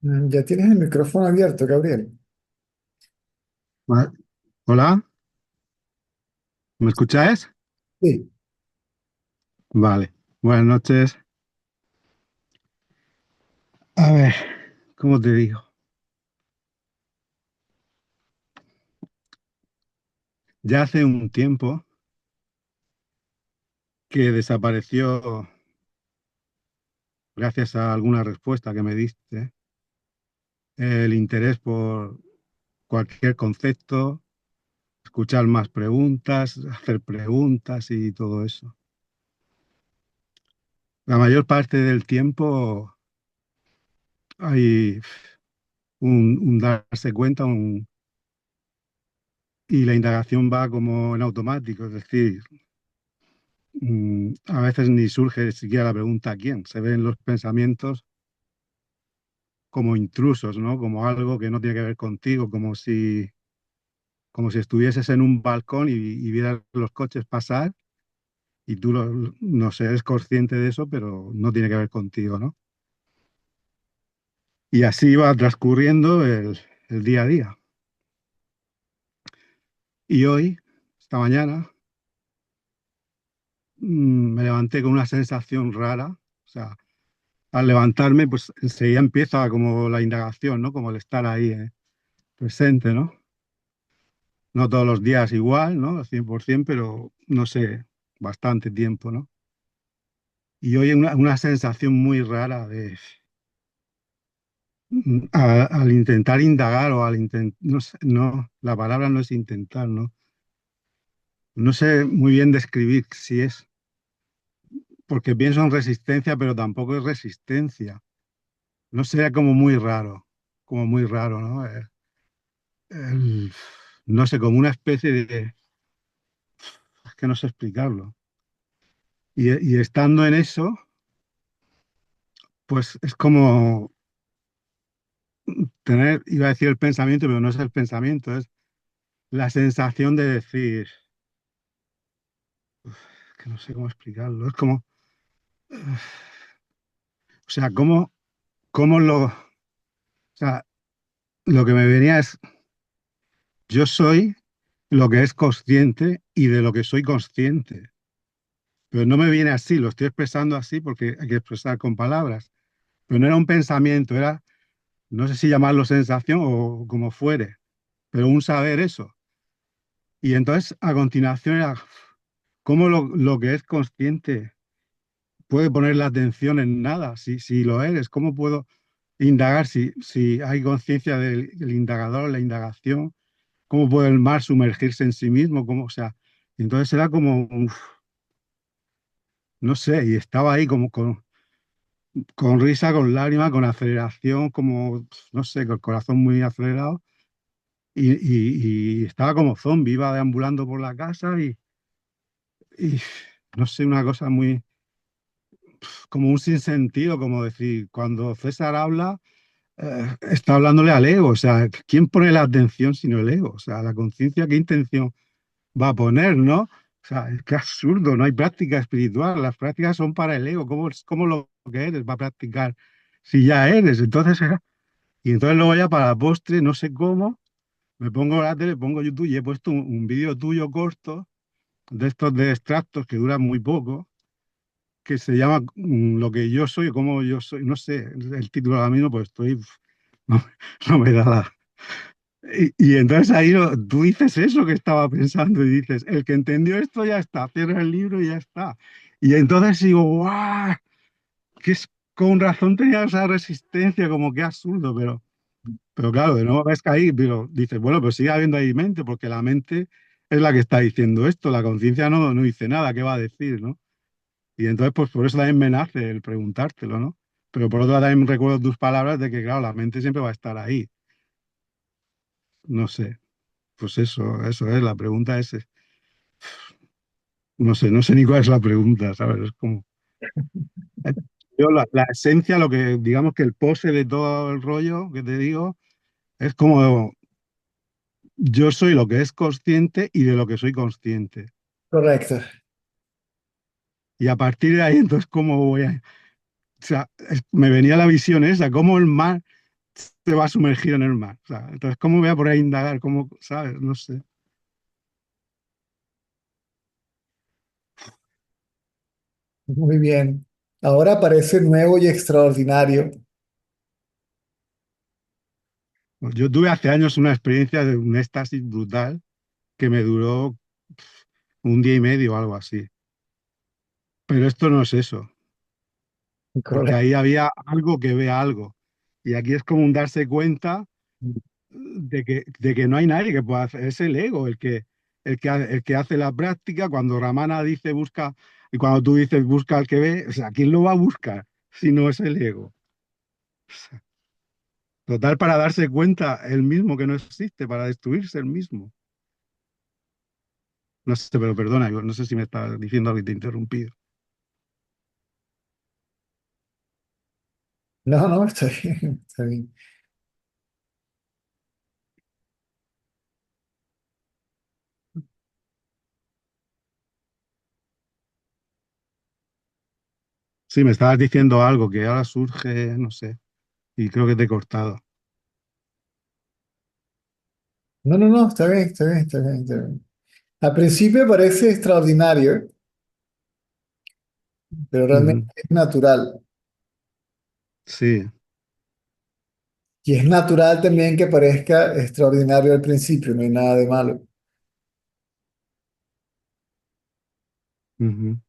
Ya tienes el micrófono abierto, Gabriel. Ma- Hola, ¿me escucháis? Sí. Vale, buenas noches. A ver, ¿cómo te digo? Ya hace un tiempo que desapareció, gracias a alguna respuesta que me diste, el interés por cualquier concepto, escuchar más preguntas, hacer preguntas y todo eso. La mayor parte del tiempo hay un darse cuenta y la indagación va como en automático, es decir, a veces ni surge siquiera la pregunta ¿quién? Se ven los pensamientos como intrusos, ¿no? Como algo que no tiene que ver contigo, como si estuvieses en un balcón y vieras los coches pasar y tú no sé, eres consciente de eso, pero no tiene que ver contigo, ¿no? Y así va transcurriendo el día a día. Y hoy, esta mañana, me levanté con una sensación rara, o sea, al levantarme, pues enseguida empieza como la indagación, ¿no? Como el estar ahí, presente, ¿no? No todos los días igual, ¿no? Al 100%, pero no sé, bastante tiempo, ¿no? Y hoy una sensación muy rara al intentar indagar o al intentar, no sé, no, la palabra no es intentar, ¿no? No sé muy bien describir si es, porque pienso en resistencia, pero tampoco es resistencia. No sé, como muy raro, ¿no? El- no sé, como una especie de, es que no sé explicarlo. Y estando en eso, pues es como tener, iba a decir el pensamiento, pero no es el pensamiento, es la sensación de decir, que no sé cómo explicarlo, es como, o sea, o sea, lo que me venía es, yo soy lo que es consciente y de lo que soy consciente, pero no me viene así, lo estoy expresando así porque hay que expresar con palabras, pero no era un pensamiento, era, no sé si llamarlo sensación o como fuere, pero un saber eso. Y entonces, a continuación, era cómo lo que es consciente puede poner la atención en nada, si lo eres, ¿cómo puedo indagar si hay conciencia del indagador, la indagación? ¿Cómo puede el mar sumergirse en sí mismo? ¿Cómo, o sea, entonces era como, uf, no sé, y estaba ahí como con risa, con lágrima, con aceleración, como, no sé, con el corazón muy acelerado, y estaba como zombie, iba deambulando por la casa y no sé, una cosa muy, como un sinsentido, como decir, cuando César habla, está hablándole al ego, o sea, ¿quién pone la atención sino el ego? O sea, la conciencia, ¿qué intención va a poner, no? O sea, es que absurdo, no hay práctica espiritual, las prácticas son para el ego, ¿cómo lo que eres va a practicar si ya eres? Entonces, y entonces luego ya para postre, no sé cómo, me pongo la tele, pongo YouTube y he puesto un vídeo tuyo corto, de estos de extractos que duran muy poco, que se llama Lo que yo soy, cómo yo soy, no sé, el título ahora mismo, pues estoy, no, no me da la... Y entonces ahí tú dices eso que estaba pensando y dices, el que entendió esto ya está, cierra el libro y ya está. Y entonces digo, ¡guau! Que es, con razón tenía esa resistencia, como que absurdo, pero claro, de nuevo ves que ahí, pero dices, bueno, pues sigue habiendo ahí mente, porque la mente es la que está diciendo esto, la conciencia no dice nada, ¿qué va a decir, no? Y entonces, pues por eso también me nace el preguntártelo, ¿no? Pero por otro lado también recuerdo tus palabras de que, claro, la mente siempre va a estar ahí. No sé, pues eso es, la pregunta es, no sé ni cuál es la pregunta, ¿sabes? Es como, yo la esencia, lo que, digamos que el pose de todo el rollo que te digo, es como, yo soy lo que es consciente y de lo que soy consciente. Correcto. Y a partir de ahí, entonces, ¿cómo voy a...? O sea, me venía la visión esa, como el mar. se va a sumergir en el mar. O sea, entonces, ¿cómo voy a por ahí a indagar? ¿Cómo, sabes? No sé. Muy bien. Ahora aparece nuevo y extraordinario. Yo tuve hace años una experiencia de un éxtasis brutal que me duró un día y medio o algo así. Pero esto no es eso, porque Correcto. ahí había algo que ve algo. Y aquí es como un darse cuenta de que no hay nadie que pueda hacer. Es el ego el que hace la práctica. Cuando Ramana dice busca, y cuando tú dices busca al que ve, o sea, ¿quién lo va a buscar si no es el ego? Total, para darse cuenta el mismo que no existe, para destruirse el mismo. No sé, pero perdona, no sé si me estás diciendo algo y te he interrumpido. No, no, está bien, está bien. Sí, me estabas diciendo algo que ahora surge, no sé, y creo que te he cortado. No, no, no, está bien, está bien, está bien, está bien. Al principio parece extraordinario, pero realmente Ujú. es natural. Sí. Y es natural también que parezca extraordinario al principio, no hay nada de malo. Ujú.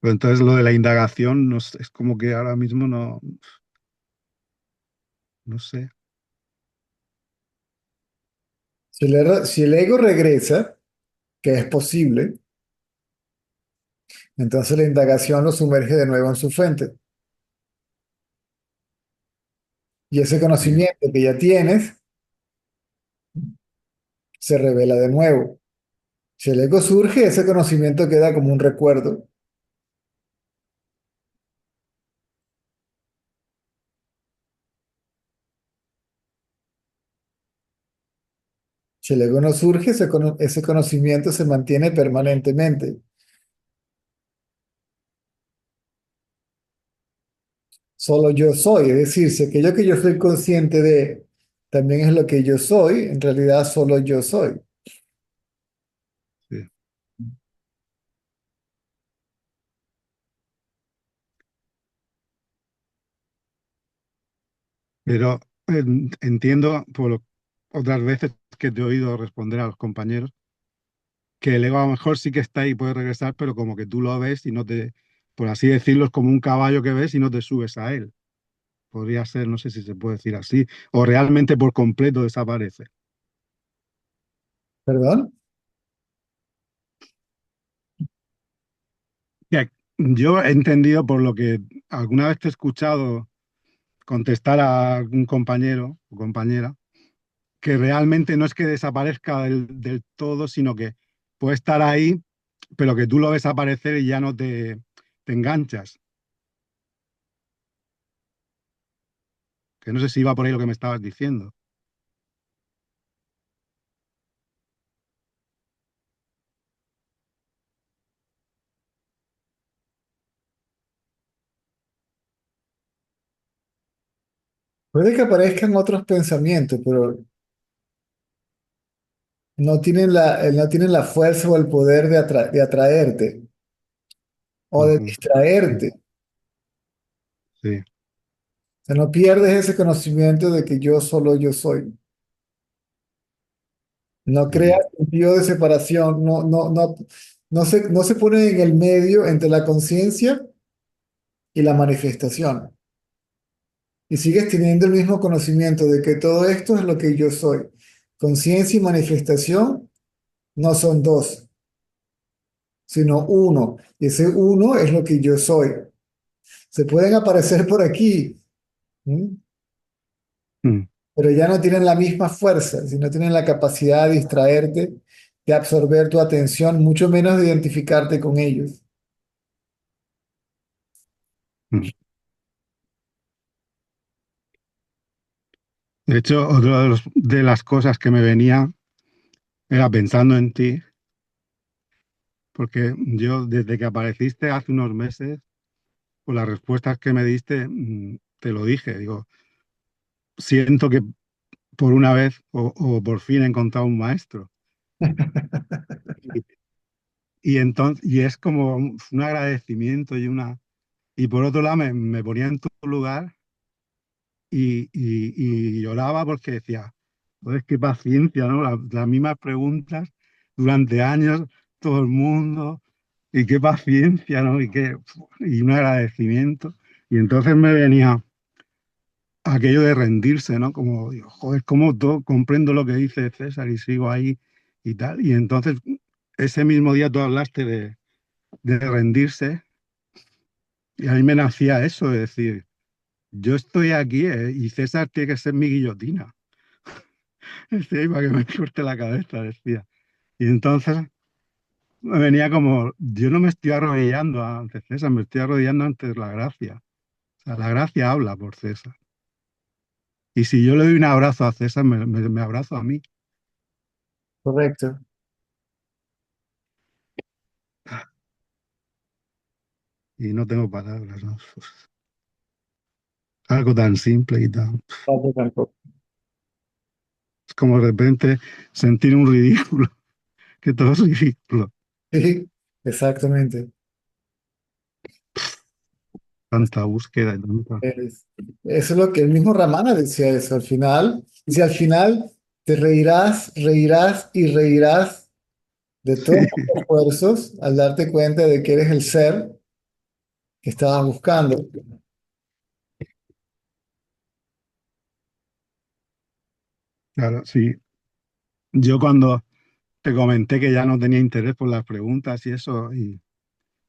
Pero entonces lo de la indagación no sé, es como que ahora mismo no, no sé. Si el ego regresa, que es posible, entonces la indagación lo sumerge de nuevo en su fuente. Y ese Sí, conocimiento que ya tienes se revela de nuevo. Si el ego surge, ese conocimiento queda como un recuerdo. Si el ego no surge, ese conocimiento se mantiene permanentemente. Solo yo soy, es decir, si aquello que yo soy consciente de también es lo que yo soy, en realidad solo yo soy. sí. Pero entiendo otras veces que te he oído responder a los compañeros que el ego a lo mejor sí que está ahí y puede regresar, pero como que tú lo ves y no te, por así decirlo, es como un caballo que ves y no te subes a él. Podría ser, no sé si se puede decir así, o realmente por completo desaparece. ¿Perdón? Ya, yo he entendido por lo que alguna vez te he escuchado contestar a un compañero o compañera, que realmente no es que desaparezca del todo, sino que puede estar ahí, pero que tú lo ves aparecer y ya no te enganchas. Que no sé si iba por ahí lo que me estabas diciendo. Puede que aparezcan otros pensamientos, pero no tienen la fuerza o el poder de atraerte o de Ujú. distraerte. O Sí. sea, no pierdes ese conocimiento de que yo solo yo soy. No crea Ujú. sentido de separación, no se pone en el medio entre la conciencia y la manifestación. Y sigues teniendo el mismo conocimiento de que todo esto es lo que yo soy. Conciencia y manifestación no son dos, sino uno. Y ese uno es lo que yo soy. Se pueden aparecer por aquí, ¿m? Mm. Pero ya no tienen la misma fuerza, si no tienen la capacidad de distraerte, de absorber tu atención, mucho menos de identificarte con ellos. Mm. De hecho, otra de las cosas que me venía era pensando en ti, porque yo desde que apareciste hace unos meses, por las respuestas que me diste, te lo dije, digo, siento que por una vez o por fin he encontrado un maestro. Y, y entonces, y es como un agradecimiento y una... Y por otro lado me ponía en tu lugar y lloraba porque decía, joder, qué paciencia, ¿no? Las mismas preguntas durante años, todo el mundo, y qué paciencia, ¿no? Y un agradecimiento. Y entonces me venía aquello de rendirse, ¿no? Como, digo, joder, cómo todo, comprendo lo que dice César y sigo ahí y tal. Y entonces ese mismo día tú hablaste de rendirse y a mí me nacía eso, de decir, yo estoy aquí, y César tiene que ser mi guillotina. Decía, para que me corte la cabeza, decía. Y entonces me venía como, yo no me estoy arrodillando ante César, me estoy arrodillando ante la gracia. O sea, la gracia habla por César. Y si yo le doy un abrazo a César, me abrazo a mí. Correcto. Y no tengo palabras, ¿no? Algo tan simple y tan... Tampoco, tampoco. Es como de repente sentir un ridículo, que todo es ridículo. Sí, exactamente. Tanta búsqueda y tanta... Eso es lo que el mismo Ramana decía eso al final. Dice, al final te reirás, reirás y reirás de todos tus esfuerzos al darte cuenta de que eres el ser que estabas buscando. Claro, sí. Yo cuando te comenté que ya no tenía interés por las preguntas y eso, y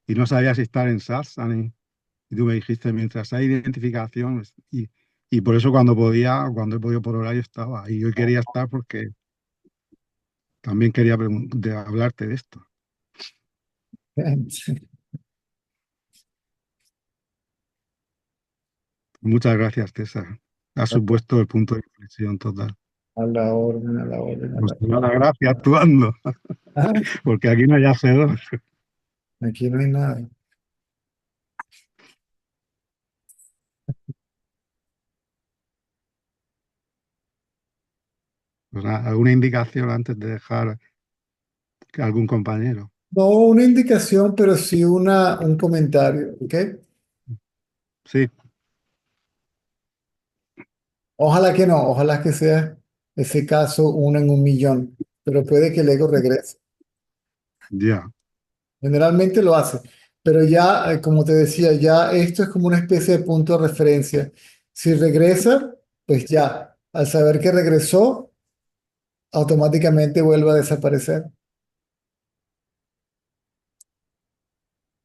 no sabía si estar en salsa, y tú me dijiste, mientras hay identificación, y por eso cuando podía, cuando he podido por horario estaba, y hoy quería estar porque también quería hablarte de esto. Muchas gracias, César. Has supuesto el punto de inflexión total. A la orden, a la orden, a Pues la te da la gracia actuando, orden. porque aquí no hay hacedor. Aquí no hay nada. Pues nada, ¿alguna indicación antes de dejar que algún compañero? No una indicación, pero sí un comentario, ¿ok? Sí, Ojalá que no, ojalá que sea ese caso uno en un millón, pero puede que el ego regrese. ya. Generalmente lo hace, pero ya, como te decía, ya esto es como una especie de punto de referencia. Si regresa, pues ya, al saber que regresó, automáticamente vuelve a desaparecer,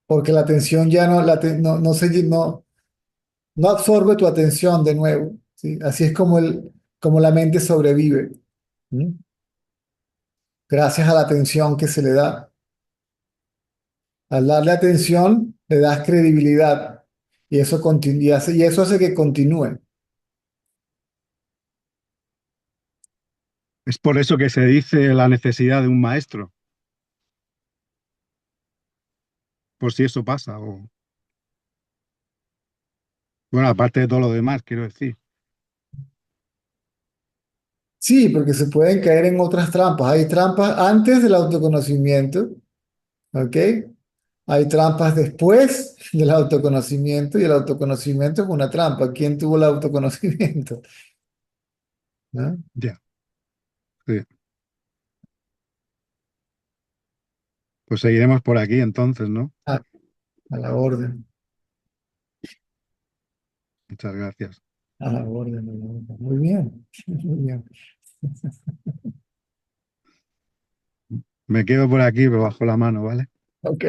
porque la atención ya no, no absorbe tu atención de nuevo, ¿sí? Así es como la mente sobrevive, ¿sí? Gracias a la atención que se le da. Al darle atención, le das credibilidad y y eso hace que continúe. Es por eso que se dice la necesidad de un maestro, por si eso pasa. O, bueno, aparte de todo lo demás, quiero decir. Sí, porque se pueden caer en otras trampas. Hay trampas antes del autoconocimiento, ¿ok? Hay trampas después del autoconocimiento y el autoconocimiento es una trampa. ¿Quién tuvo el autoconocimiento? ¿No? Ya, sí. Pues seguiremos por aquí entonces, ¿no? Ah, a la orden, Muchas gracias. a la orden, a la orden. Muy bien, muy bien. Me quedo por aquí, pero bajo la mano, ¿vale? Ok,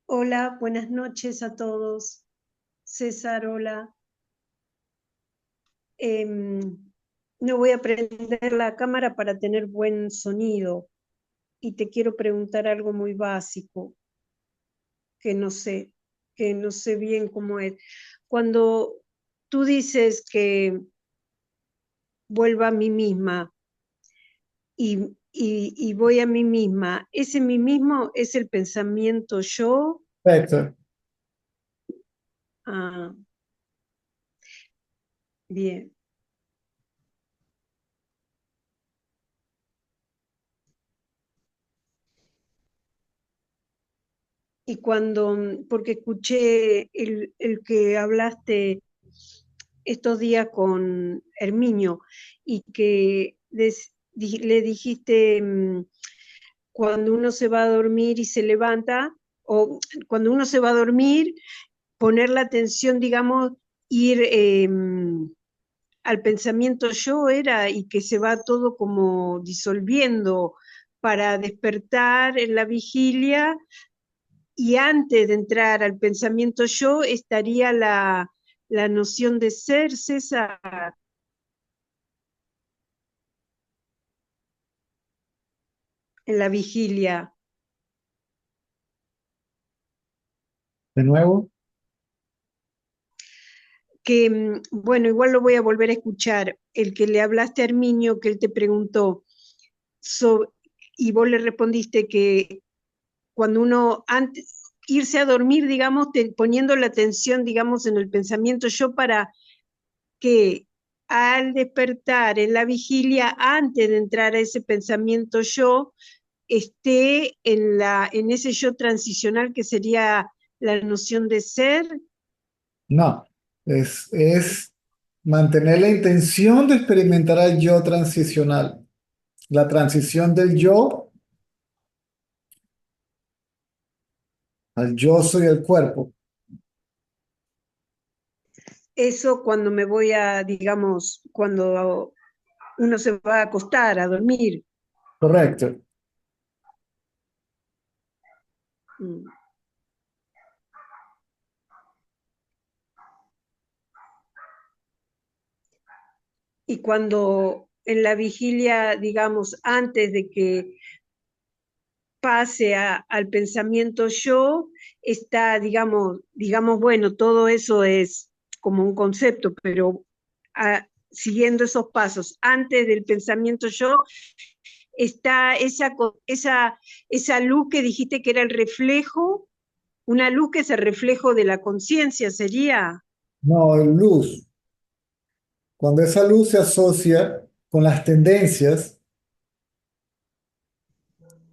Hola, buenas noches a todos. César, hola. No voy a prender la cámara para tener buen sonido y te quiero preguntar algo muy básico que no sé, que no sé bien cómo es. Cuando tú dices que vuelva a mí misma y voy a mí misma, ¿ese mí mismo es el pensamiento yo? Perfecto. Ah, bien. Y cuando, porque escuché el que hablaste estos días con Herminio y que le dijiste cuando uno se va a dormir y se levanta, o cuando uno se va a dormir, poner la atención, digamos, ir al pensamiento yo era y que se va todo como disolviendo para despertar en la vigilia y antes de entrar al pensamiento yo estaría la noción de ser, César, en la vigilia. De nuevo, Que, bueno, igual lo voy a volver a escuchar, el que le hablaste a Herminio, que él te preguntó, so, y vos le respondiste que cuando uno, antes, irse a dormir, digamos, poniendo la atención, digamos, en el pensamiento yo para que al despertar en la vigilia, antes de entrar a ese pensamiento yo, esté en ese yo transicional que sería la noción de ser. no. Es mantener la intención de experimentar al yo transicional. La transición del yo al yo soy el cuerpo. Eso cuando me voy a, digamos, cuando uno se va a acostar, a dormir. Correcto. Mm. Y cuando en la vigilia, digamos, antes de que pase al pensamiento yo, está, digamos, bueno, todo eso es como un concepto, pero siguiendo esos pasos, antes del pensamiento yo, está esa luz que dijiste que era el reflejo, una luz que es el reflejo de la conciencia, sería. No, luz. Cuando esa luz se asocia con las tendencias,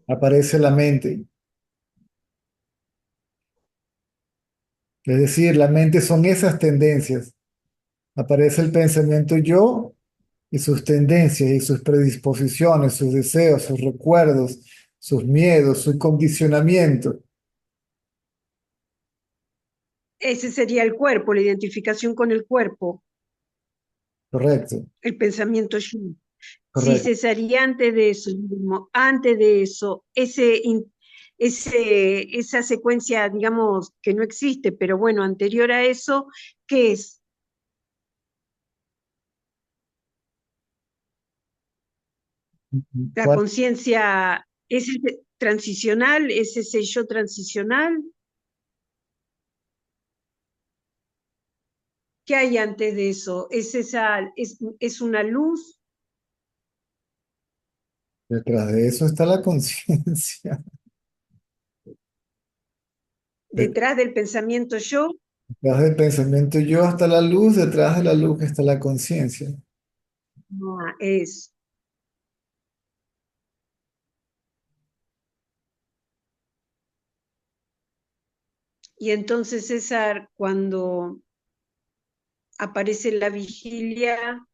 aparece la mente. Es decir, la mente son esas tendencias. Aparece el pensamiento yo y sus tendencias y sus predisposiciones, sus deseos, sus recuerdos, sus miedos, su condicionamiento. Ese sería el cuerpo, la identificación con el cuerpo, Correcto, el pensamiento yo. Si correcto. cesaría antes de eso, antes de eso, esa secuencia, digamos, que no existe, pero bueno, anterior a eso, ¿qué es? La ¿Cuál? conciencia es transicional, es ese yo transicional. ¿Qué hay antes de eso? Es una luz Detrás de eso está la conciencia. detrás del pensamiento yo. Detrás del pensamiento yo está la luz, detrás de la luz está la conciencia. Es. Y entonces César, cuando aparece la vigilia,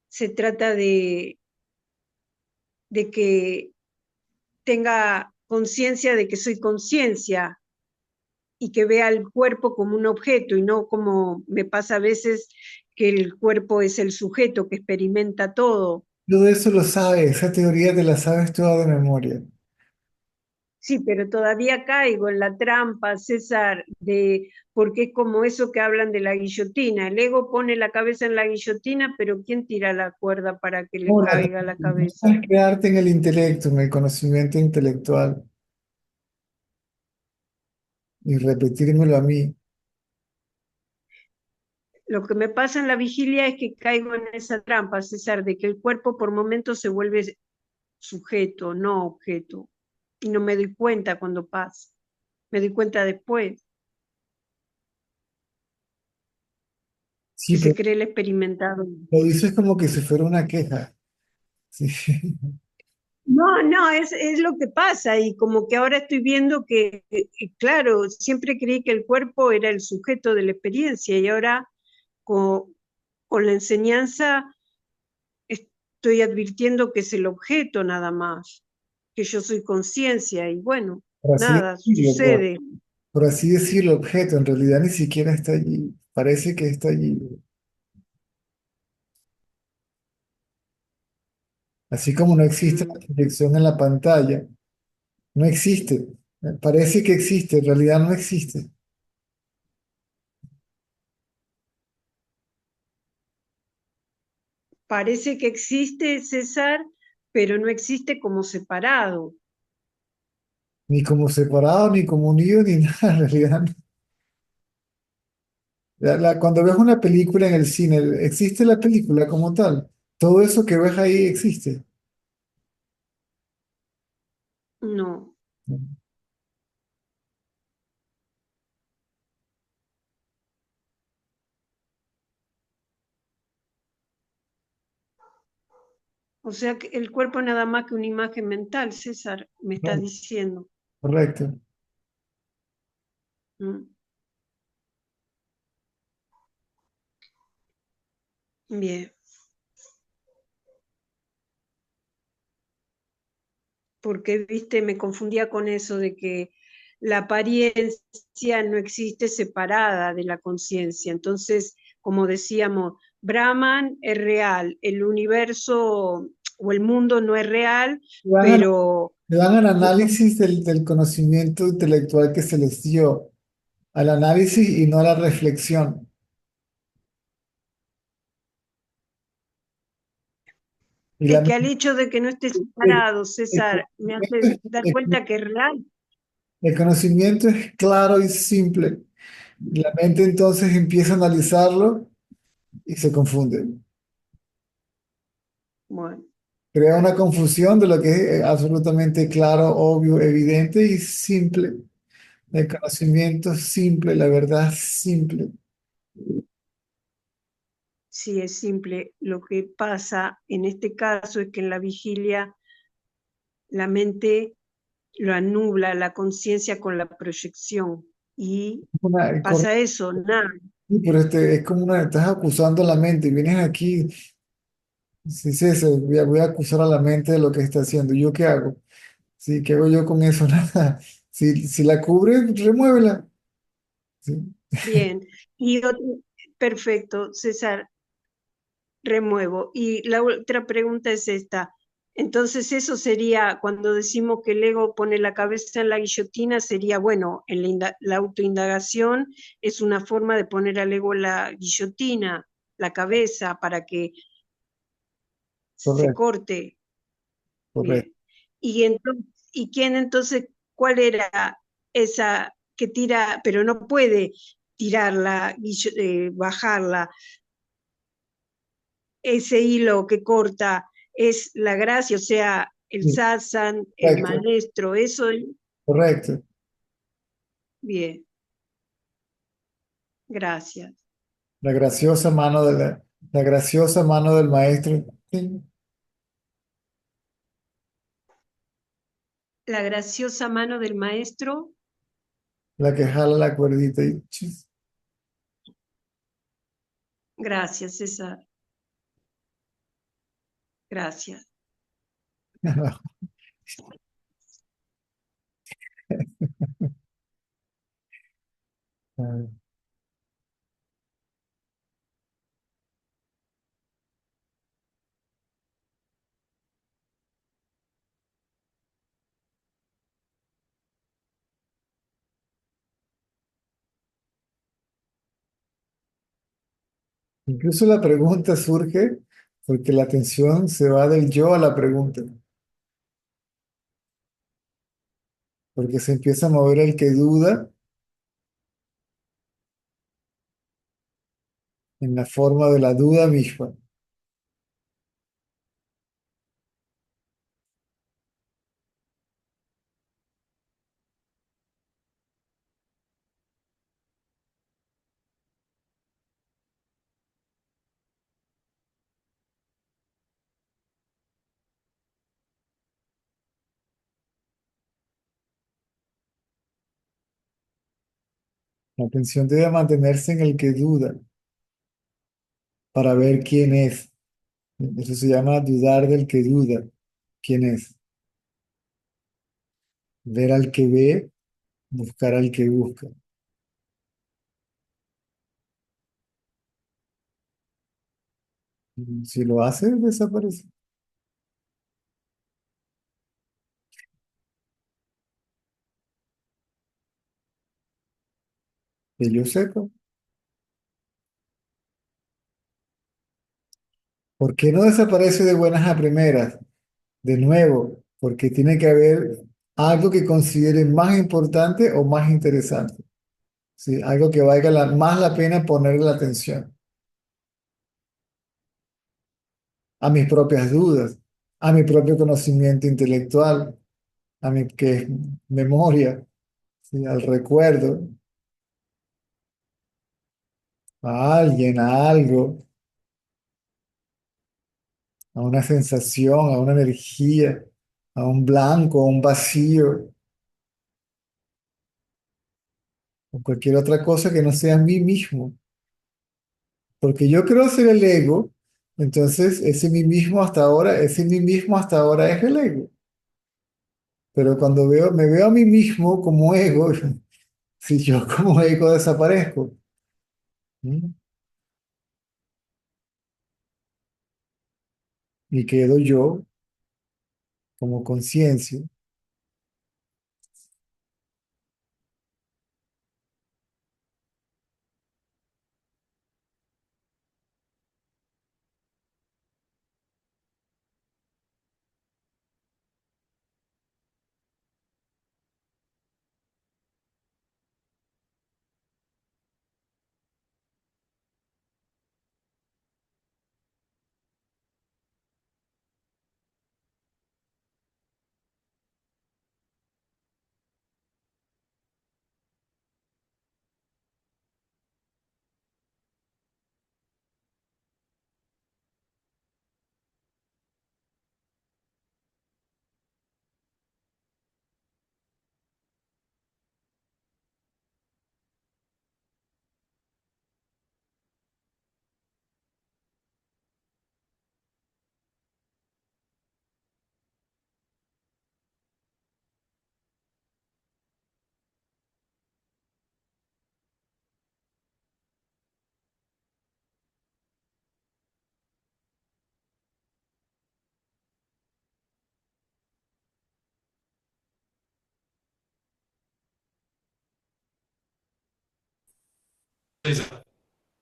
se trata de que tenga conciencia de que soy conciencia y que vea el cuerpo como un objeto y no como me pasa a veces que el cuerpo es el sujeto que experimenta todo. Todo eso lo sabes, esa teoría te la sabes toda de memoria. Sí, pero todavía caigo en la trampa, César, porque es como eso que hablan de la guillotina. El ego pone la cabeza en la guillotina, pero ¿quién tira la cuerda para que le No, caiga la cabeza? es quedarte en el intelecto, en el conocimiento intelectual y repetírmelo a mí. Lo que me pasa en la vigilia es que caigo en esa trampa, César, de que el cuerpo por momentos se vuelve sujeto, no objeto. Y no me doy cuenta cuando pasa. Me doy cuenta después, Sí, que se pero cree el experimentado. lo dices como que si fuera una queja. Sí. No, no, es lo que pasa y como que ahora estoy viendo claro, siempre creí que el cuerpo era el sujeto de la experiencia y ahora con, con la enseñanza estoy advirtiendo que es el objeto nada más, que yo soy conciencia y bueno, Por así nada, decirlo, sucede. por así decirlo, objeto, en realidad ni siquiera está allí. Parece que está allí. Así como no existe la Mm. proyección en la pantalla, no existe. Parece que existe, en realidad no existe. Parece que existe César, pero no existe como separado. Ni como separado, ni como unido, ni nada, en realidad. Cuando ves una película en el cine, existe la película como tal. Todo eso que ves ahí existe. No. O sea que el cuerpo es nada más que una imagen mental, César, me estás Correcto. diciendo. Correcto. Mm. Bien, porque, viste, me confundía con eso de que la apariencia no existe separada de la conciencia. Entonces, como decíamos, Brahman es real, el universo o el mundo no es real, Van al, pero van al análisis del conocimiento intelectual que se les dio, al análisis y no a la reflexión. Y la, es que al hecho de que no esté el, separado, César, me hace el- dar cuenta que es real. el conocimiento es claro y simple. La mente entonces empieza a analizarlo y se confunde. Bueno, Crea una confusión de lo que es absolutamente claro, obvio, evidente y simple. El conocimiento simple, la verdad simple. sí, es simple. Lo que pasa en este caso es que en la vigilia la mente lo anubla la conciencia con la proyección y pasa eso, nada. Sí, pero es como una, estás acusando a la mente, vienes aquí, sí, sí, sí, voy a acusar a la mente de lo que está haciendo. ¿Yo qué hago? Sí, ¿qué hago yo con eso? Nada. Si la cubre, remuévela. Sí. Bien, y perfecto, César, remuevo. Y la otra pregunta es esta. Entonces eso sería, cuando decimos que el ego pone la cabeza en la guillotina, sería, bueno, en la autoindagación es una forma de poner al ego en la guillotina, la cabeza, para que se Correcto, corte. correcto. Bien. ¿Y quién entonces, cuál era esa que tira, pero no puede tirarla, bajarla, ese hilo que corta es la gracia, o sea, el Sí, sasan, el correcto, maestro, eso es correcto. bien, gracias. La graciosa mano la graciosa mano del maestro. Sí, La graciosa mano del maestro, la que jala la cuerdita y chis. gracias, César, gracias. Incluso la pregunta surge porque la atención se va del yo a la pregunta, porque se empieza a mover el que duda en la forma de la duda misma. La atención debe mantenerse en el que duda para ver quién es. Eso se llama dudar del que duda. ¿Quién es? Ver al que ve, buscar al que busca. Si lo hace, desaparece. Que yo sepa. ¿Por qué no desaparece de buenas a primeras? De nuevo, porque tiene que haber algo que considere más importante o más interesante. ¿Sí? Algo que valga más la pena ponerle la atención. A mis propias dudas, a mi propio conocimiento intelectual, a mi que es memoria, ¿sí? Al recuerdo, a alguien, a algo, a una sensación, a una energía, a un blanco, a un vacío, o cualquier otra cosa que no sea mí mismo. Porque yo creo ser el ego, entonces ese mí mismo hasta ahora es el ego. Pero cuando me veo a mí mismo como ego, si yo como ego desaparezco, ¿m? Y quedo yo como conciencia.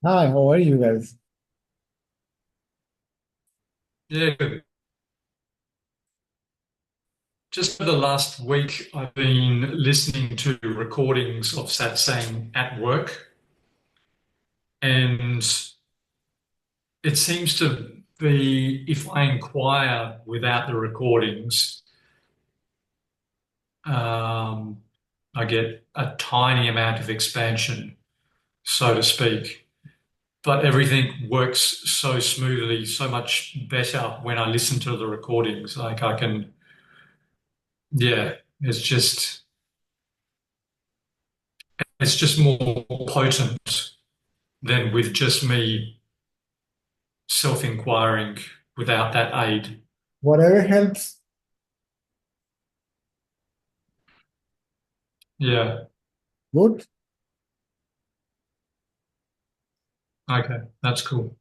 Hi, how are you guys? Yeah, good. Just for the last week, I've been listening to recordings of satsang at work, and it seems to be if I inquire without the recordings, um, I get a tiny amount of expansion, so to speak. But everything works so smoothly, so much better when I listen to the recordings. Like I can, yeah, it's just more potent than with just me self-inquiring without that aid. Whatever helps. Yeah. Good. Okay. That's cool.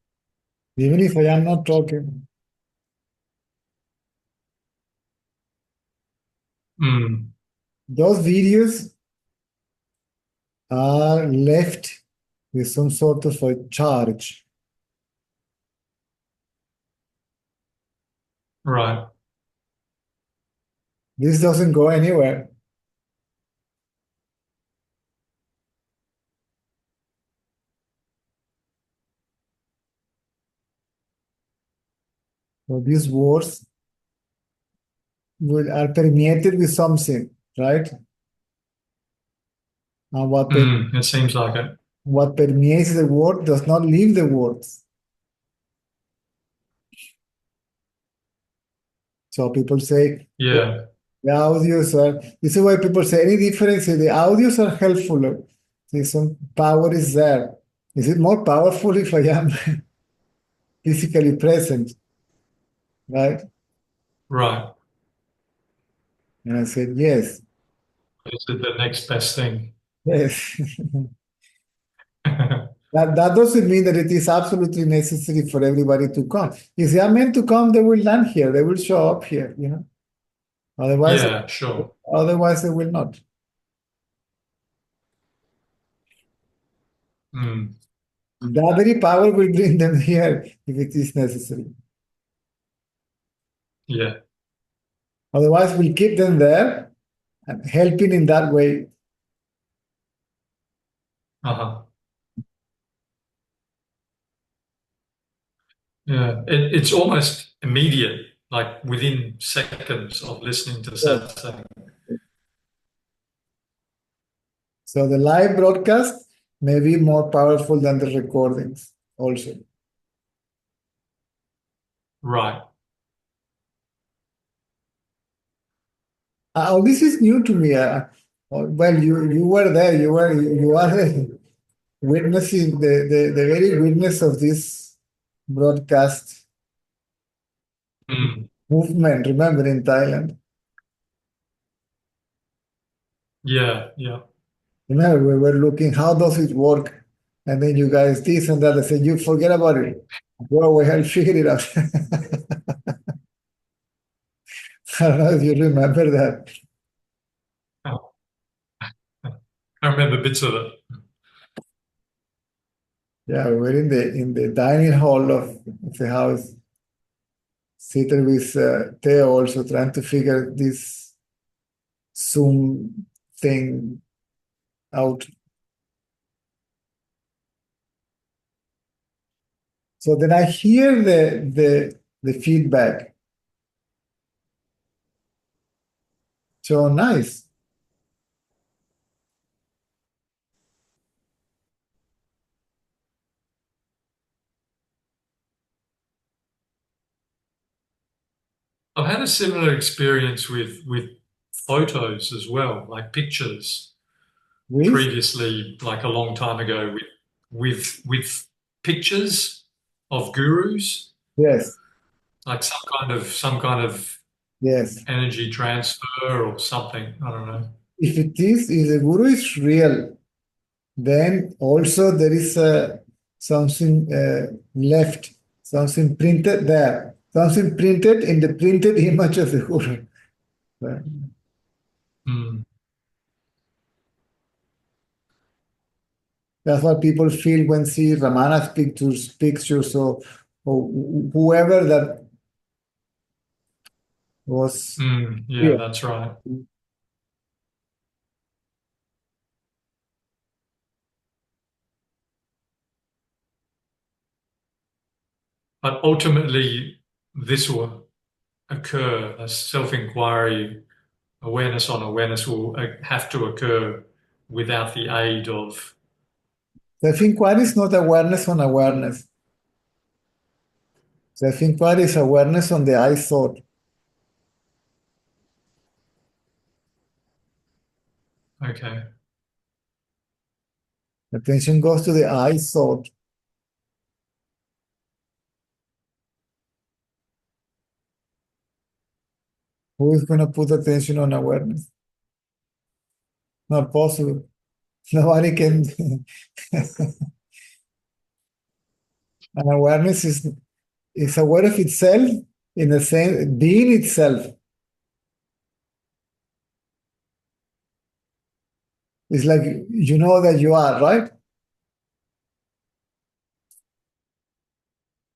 Even if I am not talking. Mm. Those videos are left with some sort of a charge. Right. This doesn't go anywhere. So these words are permeated with something, right? And It seems like it. what permeates the word does not leave the words. So people say, Yeah. the audios are, this is why people say any difference, the audios are helpful. See, some power is there. Is it more powerful if I am physically present, right? Right. And I said, yes, This is the next best thing. yes. That doesn't mean that it is absolutely necessary for everybody to come. If they are meant to come, they will land here. They will show up here, you know. Otherwise, Yeah, sure. otherwise they will not. Mm. That very power will bring them here if it is necessary. Yeah. Otherwise, we'll keep them there and helping in that way. Uh-huh. Yeah. It's almost immediate, like within seconds of listening to Yes. satsang. So the live broadcast may be more powerful than the recordings also. Right. Oh, this is new to me. Well, you were there. You are witnessing the very witness of this broadcast Mm. movement. Remember in Thailand? Yeah, yeah. Remember we were looking how does it work, and then you guys this and that. I said you forget about it. Go away. I'll figure it out. I don't know if you remember that. Oh. I remember bits of it. Yeah, we were in the dining hall of the house, seated with Theo, also trying to figure this Zoom thing out. So then I hear the feedback. So nice. I've had a similar experience with photos as well, like pictures. With Previously, like a long time ago, with pictures of gurus, yes, like some kind of yes. energy transfer or something. I don't know. If the guru is real, then also there is something left, something printed there, something printed in the printed image of the guru. Right? Mm. That's what people feel when see Ramana's pictures or whoever that was Yeah, here. that's right. But ultimately, this will occur. A self-inquiry, awareness on awareness will have to occur without the aid of. Self-inquiry is not awareness on awareness. Self-inquiry is awareness on the I thought. Okay. Attention goes to the I thought. Who is going to put attention on awareness? Not possible. Nobody can. And awareness is aware of itself in the same being itself. It's like you know that you are, right?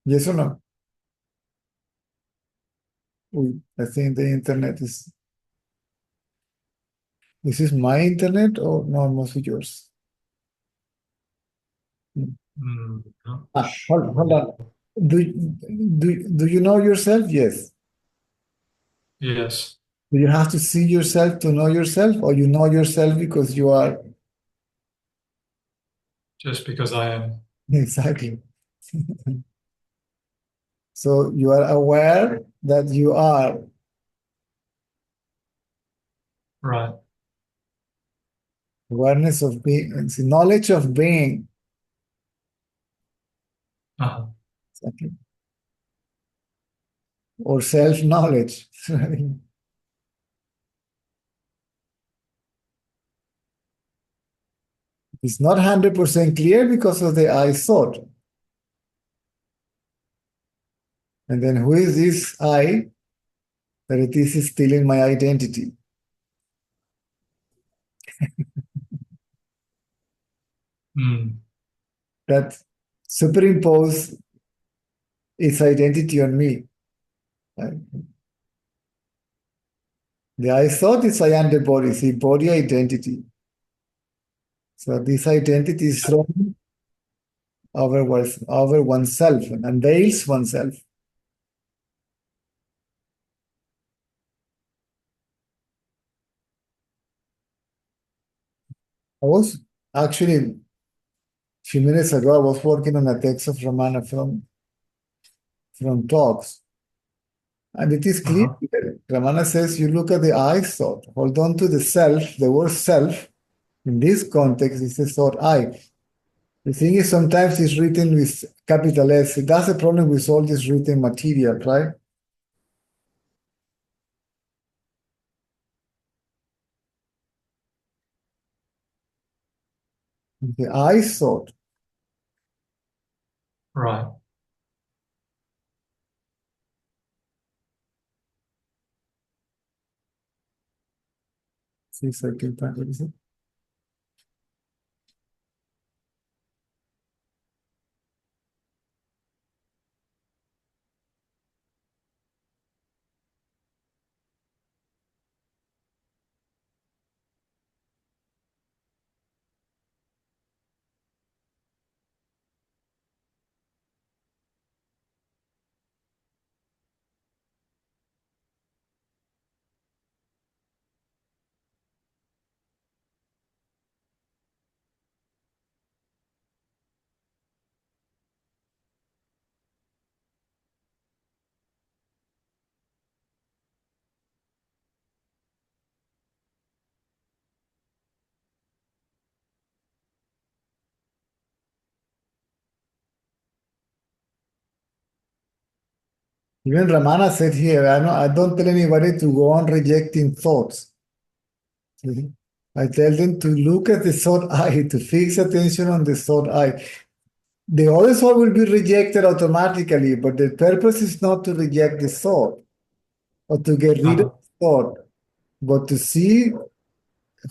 Yes or no? I think the internet is. This is my internet or no, must be yours. No. Hold on. Do you know yourself? Yes. Yes, Do you have to see yourself to know yourself, or you know yourself because you are? just because I am. Exactly. So you are aware that you are. Right. Awareness of being, it's knowledge of being. Uh-huh. Exactly. Or self-knowledge. It's not 100% clear because of the I thought. And then who is this I that it is still in my identity? That superimpose its identity on me. Right? The I thought is I am the body, it's the body identity. So this identity is thrown over oneself and unveils oneself. I was actually, a few minutes ago, I was working on a text of Ramana from talks. And it is clear. Ramana says, you look at the I thought, hold on to the self, the word self. In this context, is the thought I. The thing is, sometimes it's written with capital S. That's the problem with all this written material, right? The I thought. Right. See if I can find what is it. Even Ramana said here, I don't tell anybody to go on rejecting thoughts. See? I tell them to look at the thought I, to fix attention on the thought I. The other thought will be rejected automatically, but the purpose is not to reject the thought or to get rid of the thought, but to see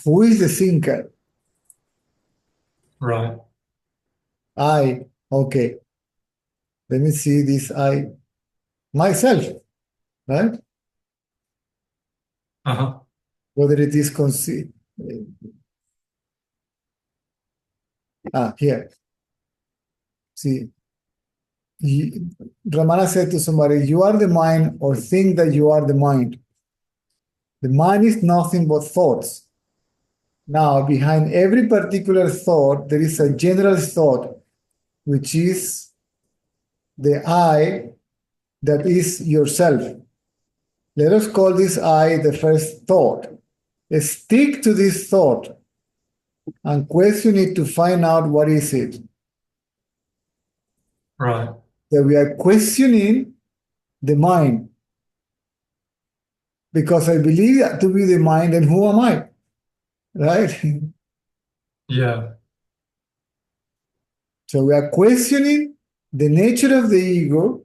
who is the thinker. Right. I, okay. Let me see this I, myself, right? Whether it is conceived. Here. See, Ramana said to somebody, you are the mind, or think that you are the mind. The mind is nothing but thoughts. Now, behind every particular thought, there is a general thought, which is the I that is yourself. Let us call this I the first thought. Stick to this thought and question it to find out what is it. Right. So we are questioning the mind. Because I believe that to be the mind, and who am I? Right? Yeah. So we are questioning the nature of the ego,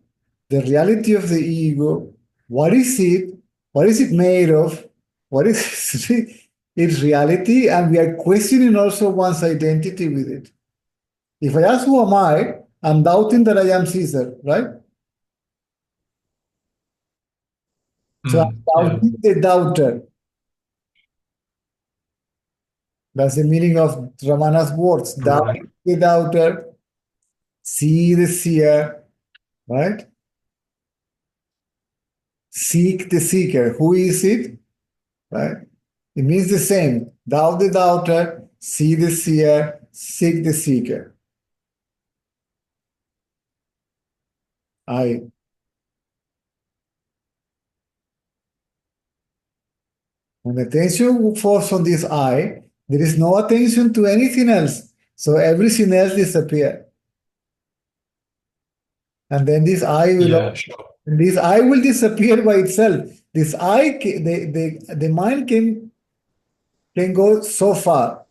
the reality of the ego. What is it? What is it made of? What is its reality? And we are questioning also one's identity with it. If I ask who am I, I'm doubting that I am Caesar, right? So I'm Yeah. doubting the doubter. That's the meaning of Ramana's words. Doubt Right. the doubter, see the seer, right? Seek the seeker. Who is it? Right? It means the same. Doubt the doubter, see the seer, seek the seeker. I. When attention falls on this I, there is no attention to anything else. So everything else disappears. And then Yeah, sure. this I will disappear by itself. This I, the mind can go so far.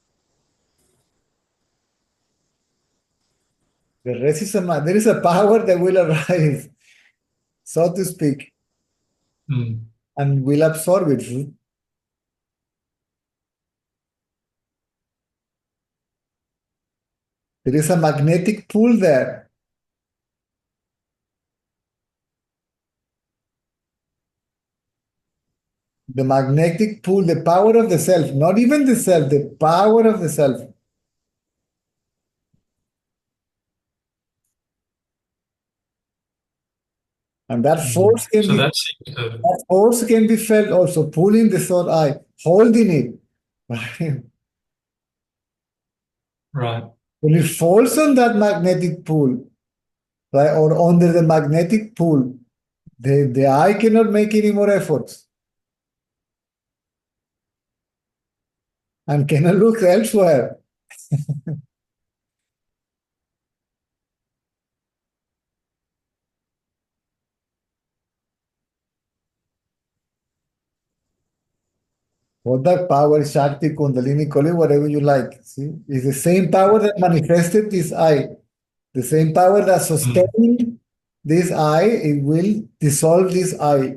The rest is there is a power that will arise, so to speak, and will absorb it. There is a magnetic pull there. The magnetic pull, the power of the self, not even the self, the power of the self. And that force can So be that seems to, that force can be felt also, pulling the thought I, holding it. Right? right. When it falls on that magnetic pull, right, or under the magnetic pull, the I cannot make any more efforts and cannot look elsewhere. What that power, Shakti, Kundalini, call it whatever you like. See, it's the same power that manifested this I, the same power that sustained this I. It will dissolve this I.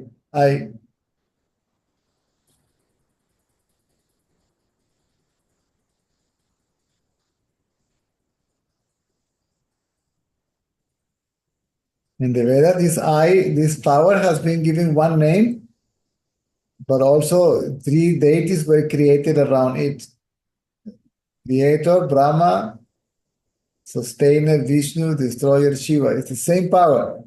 In the Veda, this power has been given one name, but also three deities were created around it. Creator, Brahma, sustainer, Vishnu, destroyer, Shiva. It's the same power.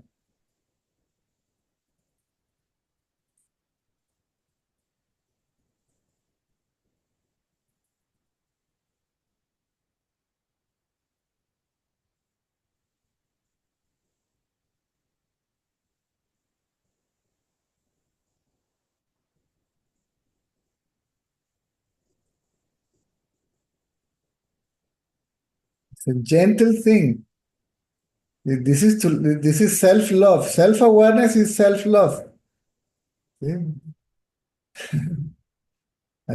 It's a gentle thing. This is self-love. Self-awareness is self-love. I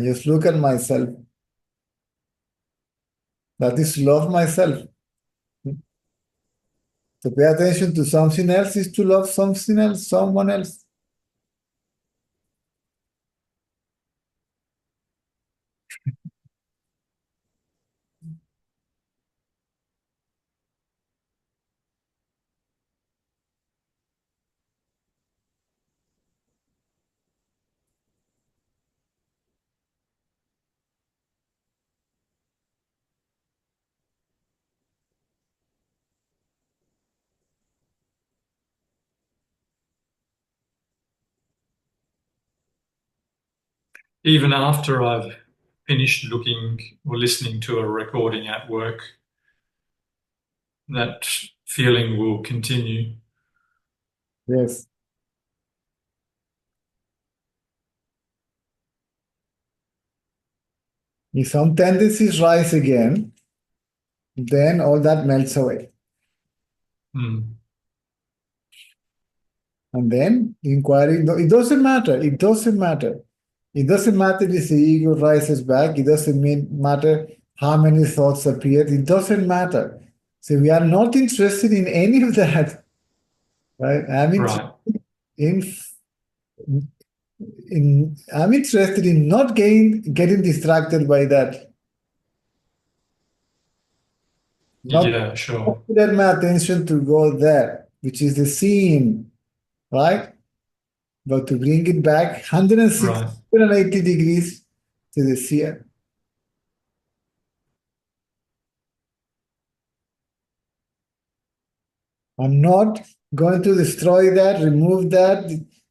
just look at myself. That is to love myself. To pay attention to something else is to love something else, someone else. Even after I've finished looking or listening to a recording at work, that feeling will continue. Yes. If some tendencies rise again, then all that melts away. And then inquiry, it doesn't matter. It doesn't matter. It doesn't matter if the ego rises back. It doesn't matter how many thoughts appear. It doesn't matter. So we are not interested in any of that. Right? Right. I'm interested in not getting distracted by that. Not Yeah, sure. let my attention to go there, which is the seeing, right? but to bring it back 160, Right. 180 degrees to the sphere. I'm not going to destroy that, remove that,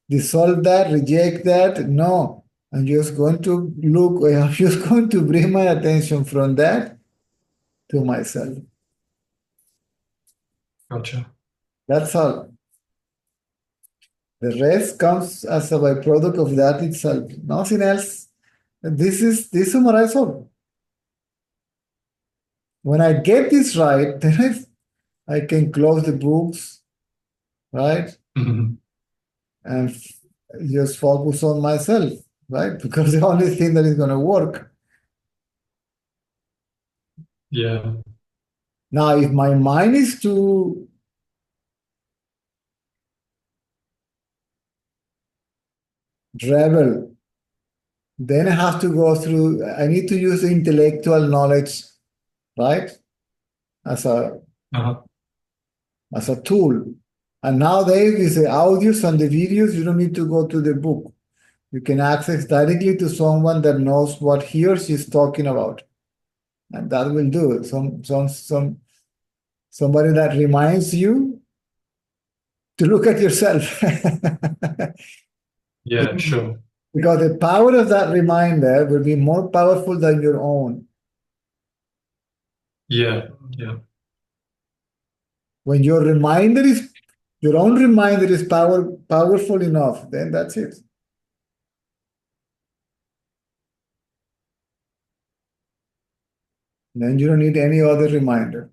dissolve that, reject that. No, I'm just going to look, I'm just going to bring my attention from that to myself. Gotcha. That's all. The rest comes as a byproduct of that itself. Nothing else. This summarizes all. When I get this right, then I can close the books, right? Mhm. And just focus on myself, right? Because the only thing that is going to work. Yeah. Now, if my mind is too rebel, then I have to go through, I need to use the intellectual knowledge, right? As a Uh-huh. as a tool. And nowadays, with the audios and the videos, you don't need to go to the book. You can access directly to someone that knows what he or she is talking about. And that will do it. Somebody that reminds you to look at yourself. Yeah, sure. Because the power of that reminder will be more powerful than your own. Yeah, yeah. When your own reminder is powerful enough, then that's it. Then you don't need any other reminder.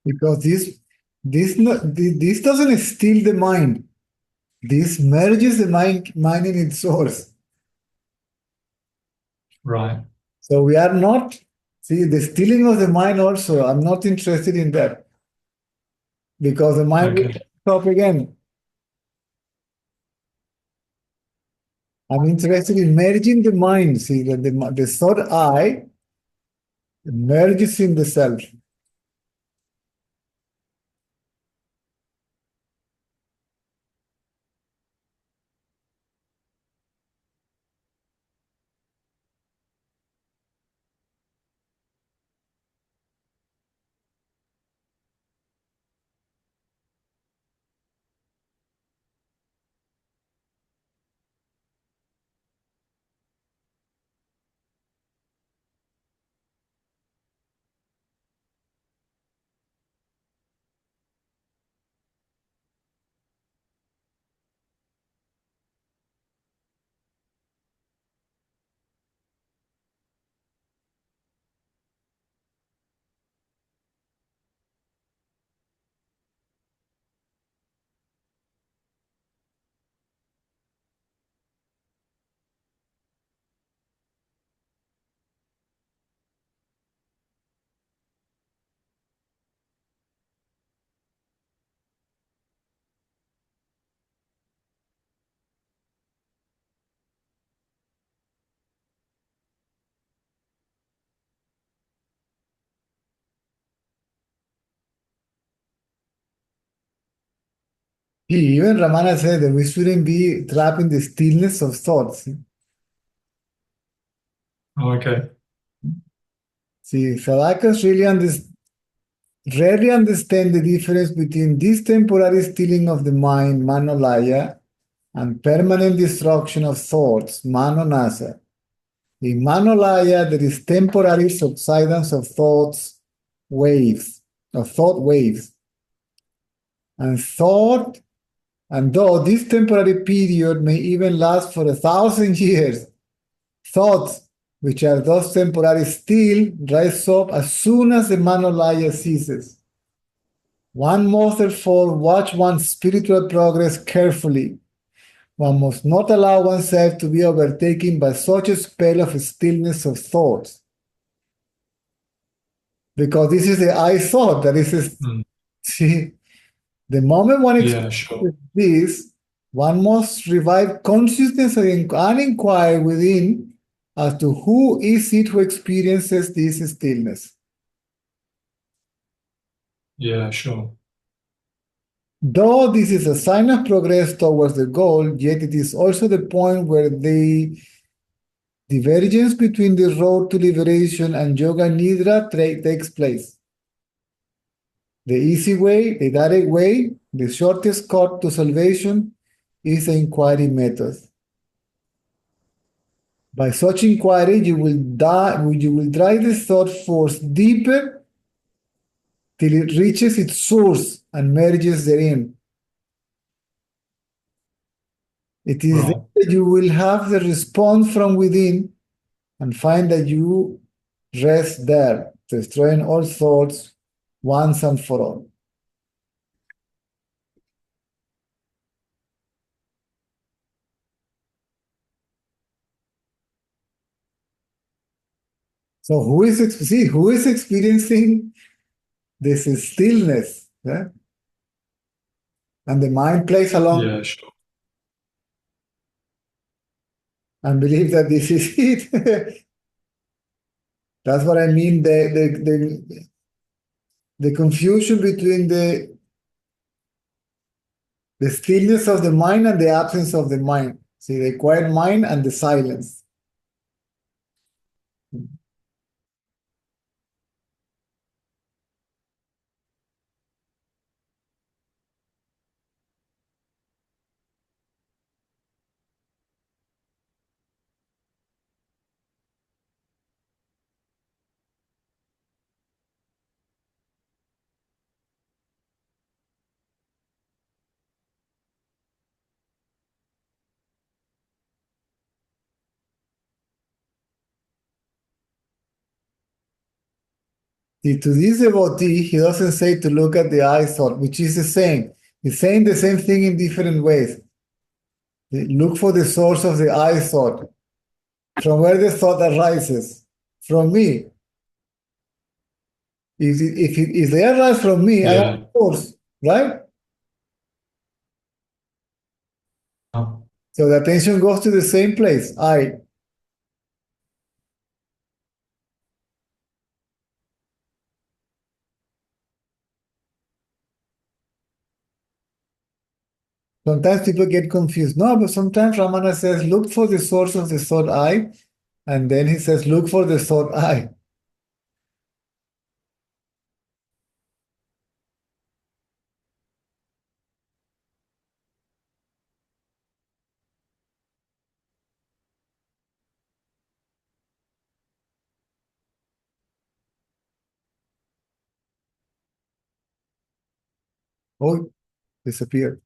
Because this doesn't steal the mind. This merges the mind in its source. Right. So we are not, see, the stealing of the mind also, I'm not interested in that. Because the mind will Okay. stop again. I'm interested in merging the mind. See, the third eye merges in the self. Even Ramana said that we shouldn't be trapped in the stillness of thoughts. Okay. See, Sadakas rarely understand the difference between this temporary stilling of the mind, manolaya, and permanent destruction of thoughts, manonasa. In manolaya, there is temporary subsidence of thought waves. And thought, and though this temporary period may even last for 1,000 years, thoughts, which are thus temporary, still rise up as soon as the manolaya ceases. One must therefore watch one's spiritual progress carefully. One must not allow oneself to be overtaken by such a spell of stillness of thoughts. Because this is the I thought that is, see, the moment one experiences this, one must revive consciousness and inquire within as to who is it who experiences this stillness. Yeah, sure. Though this is a sign of progress towards the goal, yet it is also the point where the divergence between the road to liberation and yoga nidra takes place. The easy way, the direct way, the shortest cut to salvation is the inquiry method. By such inquiry, you will drive the thought force deeper till it reaches its source and merges therein. It is then that you will have the response from within and find that you rest there, destroying all thoughts once and for all. So who is experiencing this stillness? Yeah? And the mind plays along Yeah, sure. and believe that this is it. That's what I mean. The confusion between the stillness of the mind and the absence of the mind. See, the quiet mind and the silence. See, to this devotee, he doesn't say to look at the I thought, which is the same. He's saying the same thing in different ways. Look for the source of the I thought. From where the thought arises? From me. If they arise from me, I have a source, right? So the attention goes to the same place, I. Sometimes people get confused. No, but sometimes Ramana says, look for the source of the thought I, and then he says, look for the thought I. Oh, disappeared.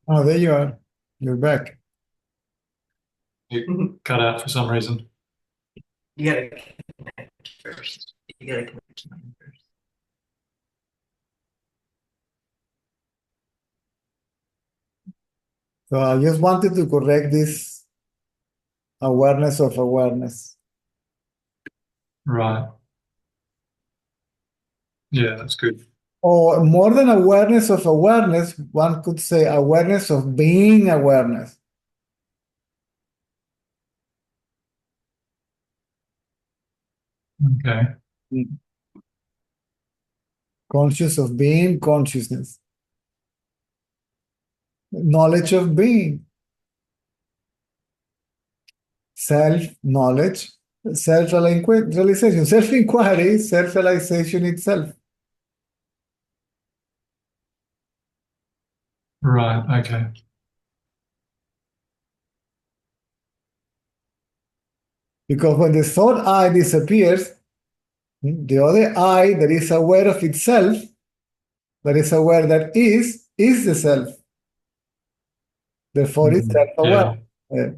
Oh, there you are. You're back. It cut out for some reason. You gotta connect first. You gotta connect to mine first. So I just wanted to correct this awareness of awareness. Right. Yeah, that's good. Or more than awareness of awareness, one could say awareness of being awareness. Okay. Conscious of being, consciousness. Knowledge of being. Self-knowledge, self-realization, self-inquiry, self-realization itself. Right. Okay. Because when the thought I disappears, the other I that is aware of itself, that is aware that is the self. Therefore, it's self-aware. Yeah.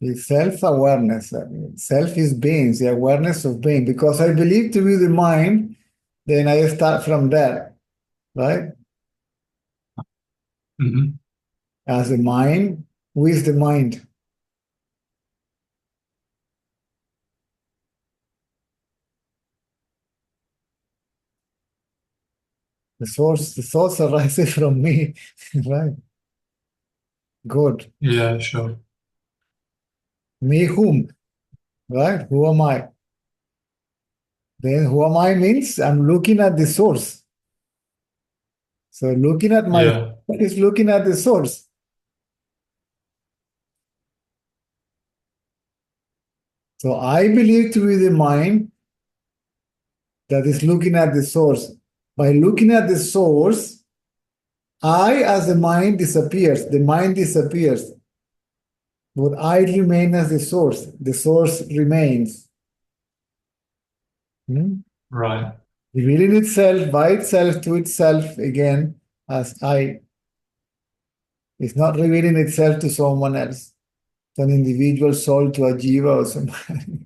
It's self-awareness. Self is being, the awareness of being. Because I believe to be the mind, then I start from there, right? Mm-hmm. As the mind, who is the mind? The source, the thoughts arises from me, right? Good. Yeah, sure. Me whom, right? Who am I? Then who am I means I'm looking at the source. So looking at my Yeah. is looking at the source. So I believe to be the mind that is looking at the source. By looking at the source, I as the mind disappears. The mind disappears. But I remain as the source. The source remains. Right. Revealing itself by itself to itself again as I. It's not revealing itself to someone else, to an individual soul, to a jiva or somebody.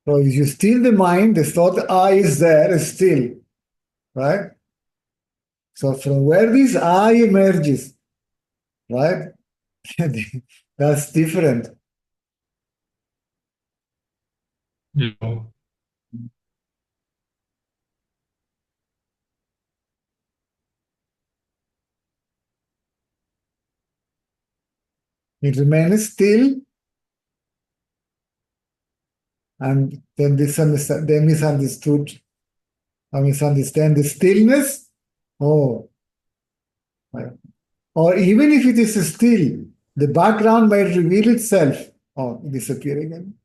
So if you still the mind, the thought I is there still, right? So from where this I emerges, right? That's different. Yeah. It remains still, and then they misunderstood, or misunderstand the stillness. Oh, right. Or even if it is still, the background might reveal itself. Oh, disappear again.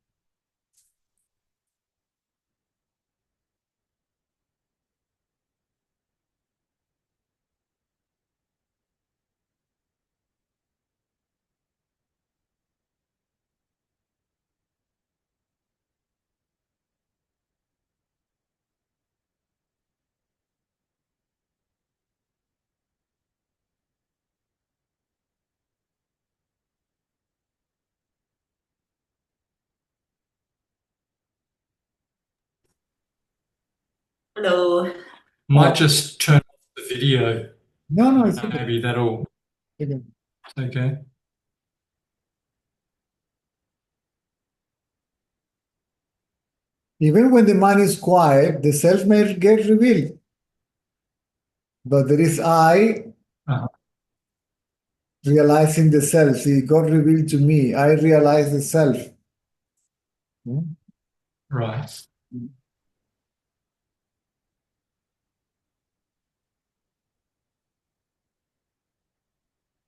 Hello. Might just turn off the video. No, it's okay. Maybe that'll. Okay. Okay. Even when the mind is quiet, the self may get revealed. But there is I Uh-huh. realizing the self. See, God revealed to me. I realize the self. Hmm? Right.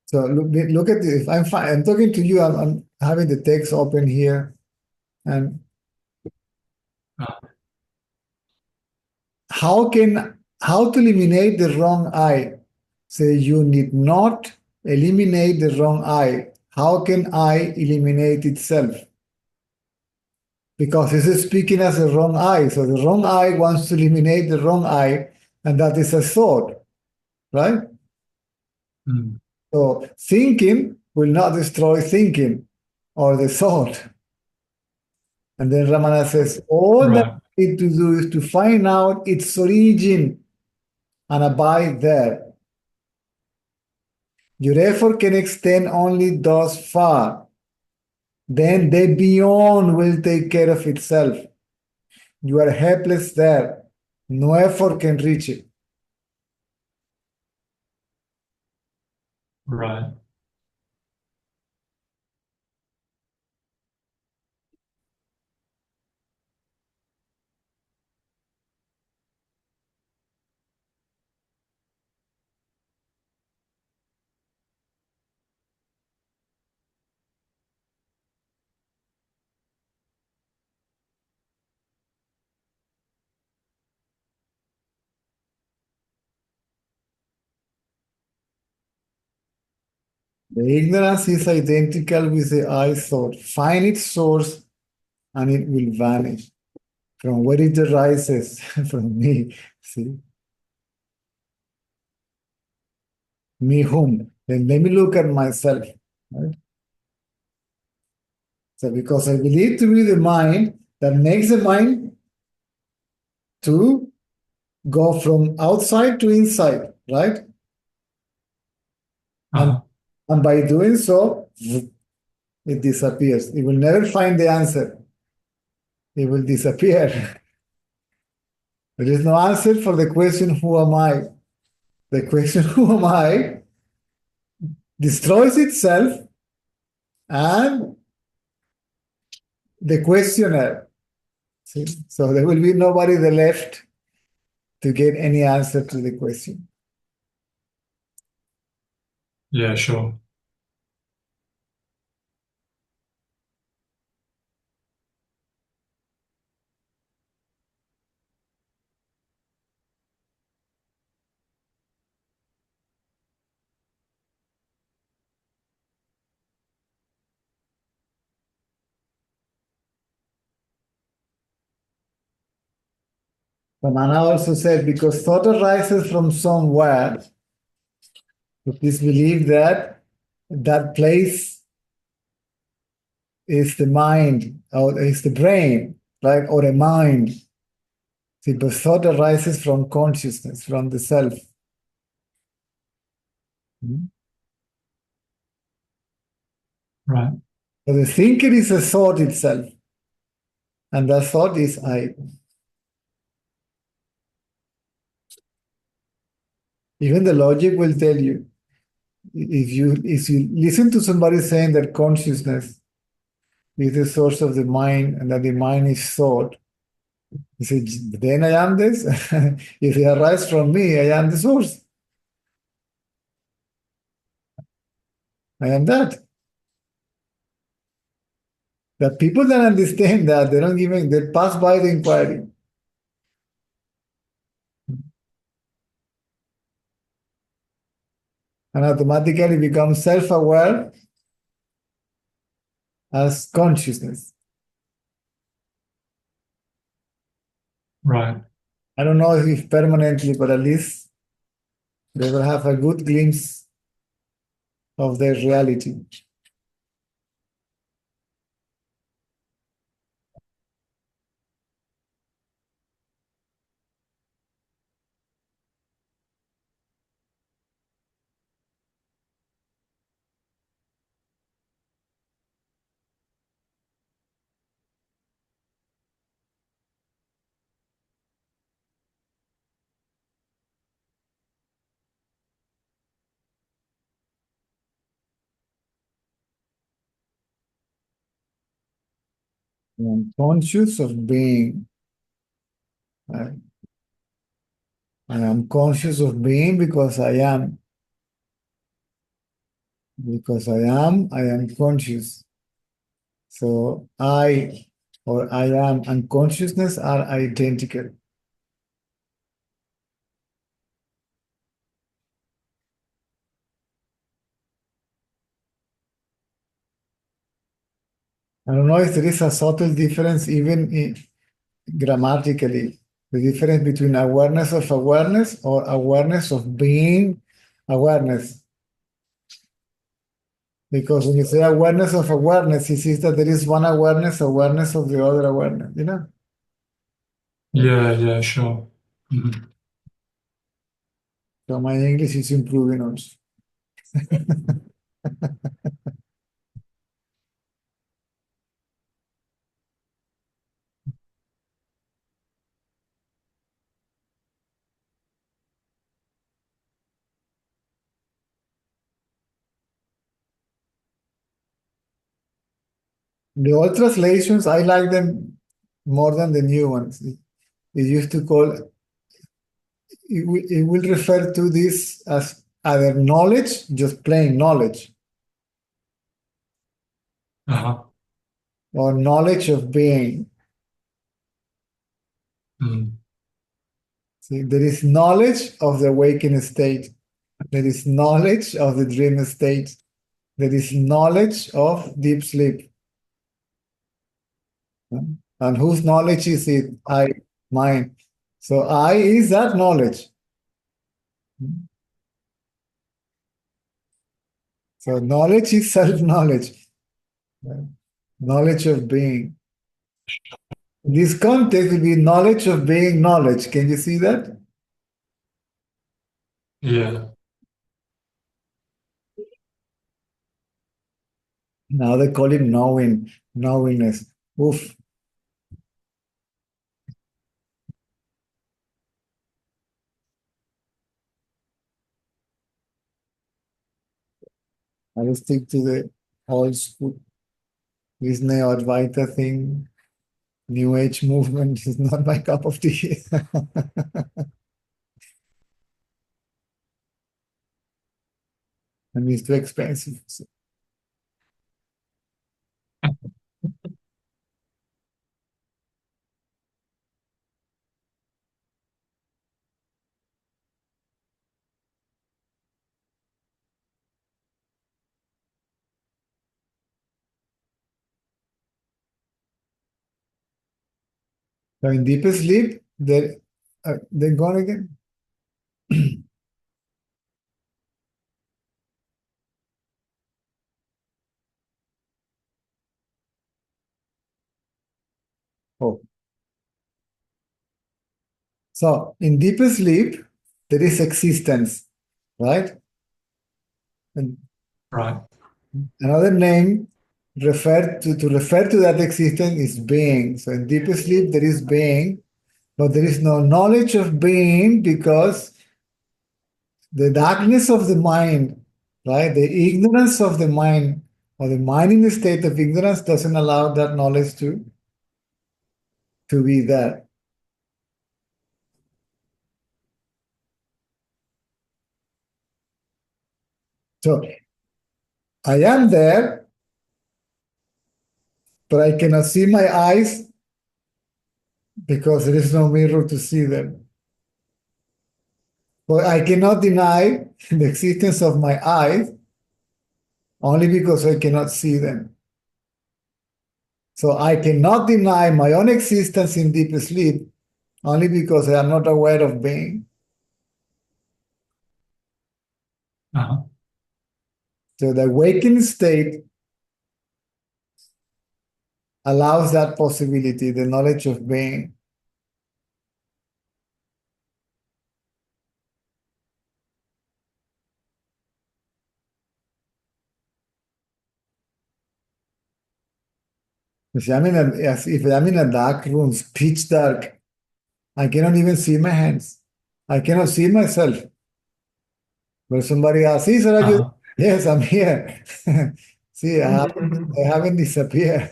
So look at this. I'm talking to you. I'm having the text open here, and Uh, how to eliminate the wrong I? So you need not eliminate the wrong I. How can I eliminate itself? Because this is speaking as a wrong I. So the wrong I wants to eliminate the wrong I, and that is a thought, right? mm, So thinking will not destroy thinking or the thought. And then Ramana says, all that right. we need to do is to find out its origin and abide there. Your effort can extend only thus far. Then the beyond will take care of itself. You are helpless there. No effort can reach it. Right. The ignorance is identical with the I thought. Find its source and it will vanish. From where it arises? From me. See? Me whom? Then let me look at myself. Right? So because I believe to be the mind that makes the mind to go from outside to inside, right? And, Uh-huh. and by doing so, it disappears. It will never find the answer. It will disappear. There is no answer for the question, who am I? The question, who am I, destroys itself and the questioner. See? So there will be nobody left to get any answer to the question. Yeah, sure. Ramana also said, because thought arises from somewhere, please believe that that place is the mind, or is the brain, right? Or a mind. See, but thought arises from consciousness, from the self. Mhm. Right. So the thinker is a thought itself, and that thought is I. Even the logic will tell you, if you listen to somebody saying that consciousness is the source of the mind and that the mind is thought, you say, then I am this. If it arises from me, I am the source. I am that. The people that understand that, they don't even, they pass by the inquiry. And automatically become self-aware as consciousness. Right. I don't know if permanently, but at least they will have a good glimpse of their reality. I am conscious of being. Right? I am conscious of being because I am. Because I am conscious. So I or I am and consciousness are identical. I don't know if there is a subtle difference even grammatically. The difference between awareness of awareness or awareness of being awareness. Because when you say awareness of awareness, it is that there is one awareness, awareness of the other awareness, you know? Yeah, sure. Mhm. So my English is improving also. The old translations, I like them more than the new ones. It used to call, it will refer to this as either knowledge, just plain knowledge, Uh-huh. or knowledge of being. Mm. See, there is knowledge of the awakened state. There is knowledge of the dream state. There is knowledge of deep sleep. And whose knowledge is it? Mine. So I is that knowledge. So knowledge is self-knowledge. Knowledge of being. In this context will be knowledge of being knowledge. Can you see that? Yeah. Now they call it knowing, knowingness. Oof. I will stick to the old school. This neo-Advaita thing, New Age movement is not my cup of tea. And it's too expensive. So in deep sleep, they're gone again. Oh. So in deep sleep, there is existence, right? And Right. another name to refer to that existence is being. So in deep sleep, there is being, but there is no knowledge of being because the darkness of the mind, right? The ignorance of the mind, or the mind in the state of ignorance doesn't allow that knowledge to be there. So I am there, but I cannot see my eyes because there is no mirror to see them. But I cannot deny the existence of my eyes only because I cannot see them. So I cannot deny my own existence in deep sleep only because I am not aware of being. Uh-huh. So the awakened state allows that possibility, the knowledge of being. If I'm in a dark room, it's pitch dark, I cannot even see my hands. I cannot see myself. But somebody asks, Cesar, are you? Uh-huh. Yes, I'm here. See, I haven't disappeared.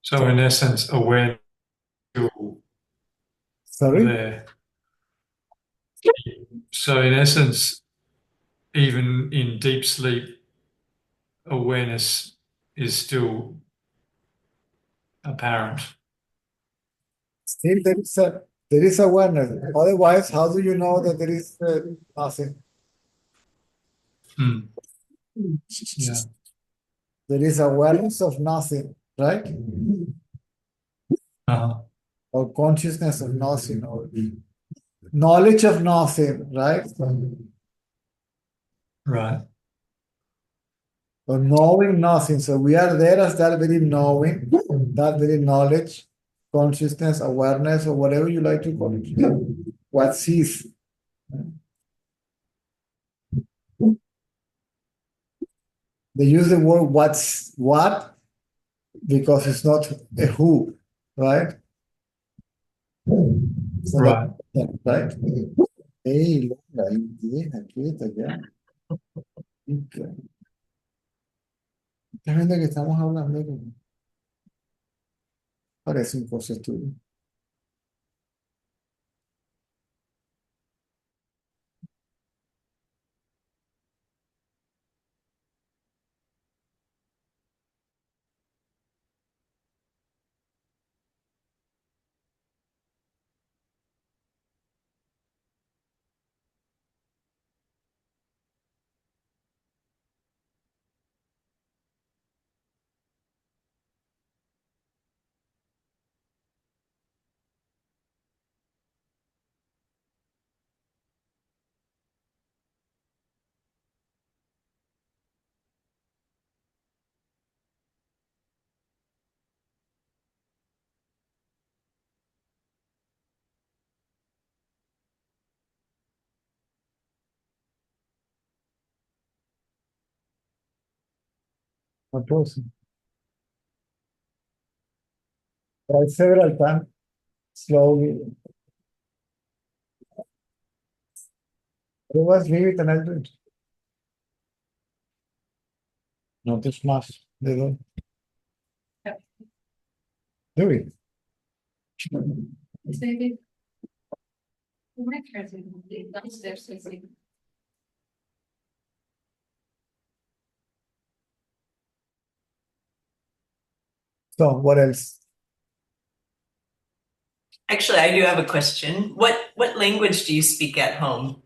So in essence, awareness is still Sorry? there. So in essence, even in deep sleep, awareness is still apparent. Still, there is awareness. Otherwise, how do you know that there is nothing? Hmm. Yeah. There is awareness of nothing, right? Uh-huh. Or consciousness of nothing, or knowledge of nothing, right? Right. Or knowing nothing. So we are there as that very knowing, that very knowledge, consciousness, awareness, or whatever you like to call it. What sees. They use the word what because it's not a who, right? So Right. right? Hey, Lola, indígena, quieta ya. Estás viendo que estamos hablando, parece un curso de estudio. Propósito. Try several times, slowly. Otherwise, leave it and I'll do it. Not too much. They don't do it. So, what else? Actually, I do have a question. What language do you speak at home?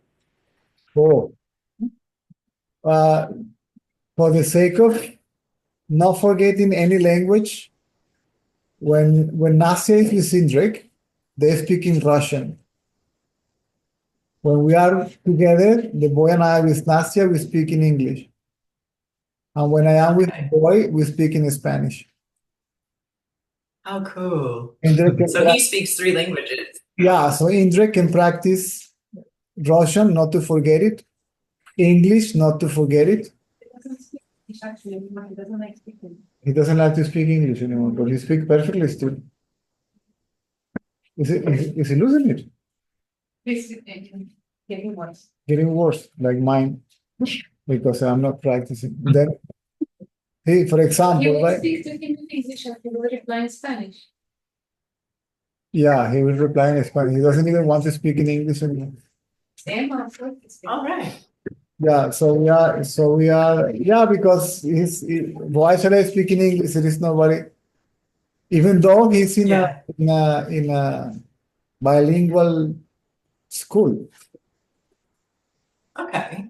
Oh, for the sake of not forgetting any language, when Nasya is in Indrek, they speak in Russian. When we are together, the boy and I with Nasya, we speak in English. And when I am with the boy, we speak in Spanish. How cool. Indrek So he speaks 3 languages. yeah, so Indrek can practice Russian, not to forget it. English, not to forget it. He doesn't like to speak English anymore, but he speaks perfectly still. Is he losing it? Getting worse, like mine, because I'm not practicing. Then, he, for example, right? Yeah, he will reply in Spanish. He doesn't even want to speak in English anymore. All right. Yeah, yeah, because why should I speak in English? There is nobody. Even though he's in Yeah. a bilingual school, Okay.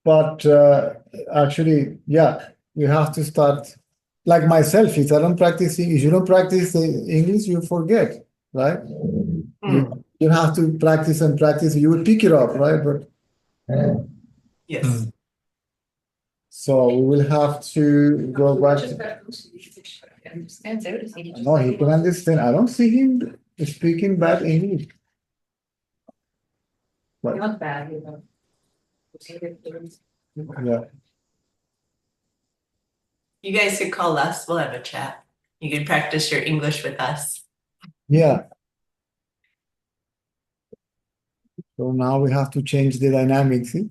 but actually, yeah, you have to start. Like myself, if I don't practice, if you don't practice the English, you forget, right? You have to practice and practice. You will pick it up, right? But Yes. so we will have to go back. No, he can understand. I don't see him speaking bad English. But, Not bad, yeah. You guys could call us. We'll have a chat. You can practice your English with us. Yeah. So now we have to change the dynamics, see?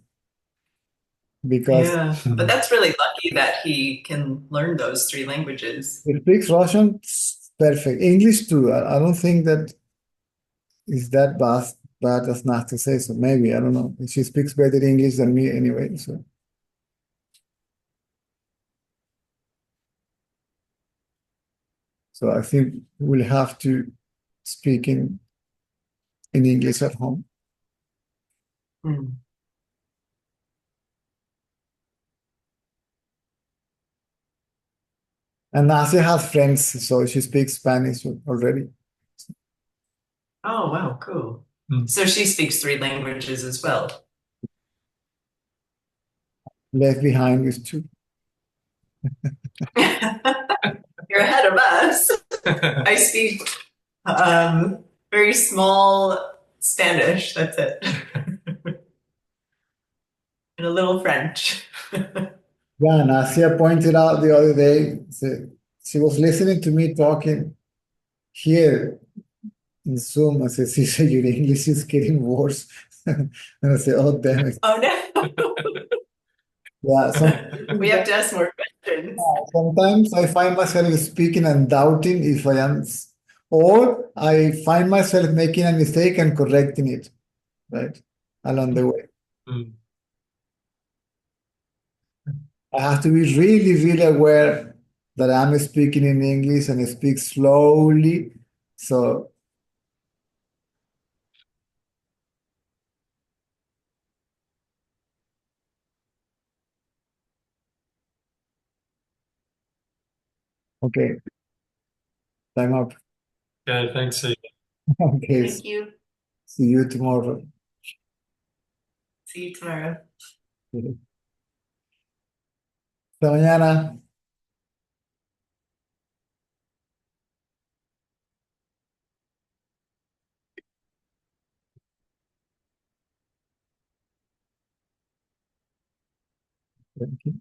Because Yeah, but that's really lucky that he can learn those three languages. he speaks Russian, perfect. English too. I don't think that is that bad as not to say so. Maybe, I don't know. She speaks better English than me anyway, so. So I think we'll have to speak in English at home. Hmm. And Nasia has friends, so she speaks Spanish already. Oh, wow, cool. Hmm. So she speaks three languages as well. Left behind is two. You're ahead of us. I speak very small Spanish, that's it. And a little French. Yeah, Nasia pointed out the other day, she was listening to me talking here in Zoom. I said, "Cesar, your English is getting worse." And I said, "Oh, damn it." Oh no. Yeah, We have to ask more questions. sometimes I find myself speaking and doubting if I am, or I find myself making a mistake and correcting it, right, along the way. Hmm. I have to be really, really aware that I'm speaking in English and I speak slowly. So, okay, time up. Okay, thanks, Caesar. Okay, Thank you. see you tomorrow. See you tomorrow. Hasta mañana. Thank you.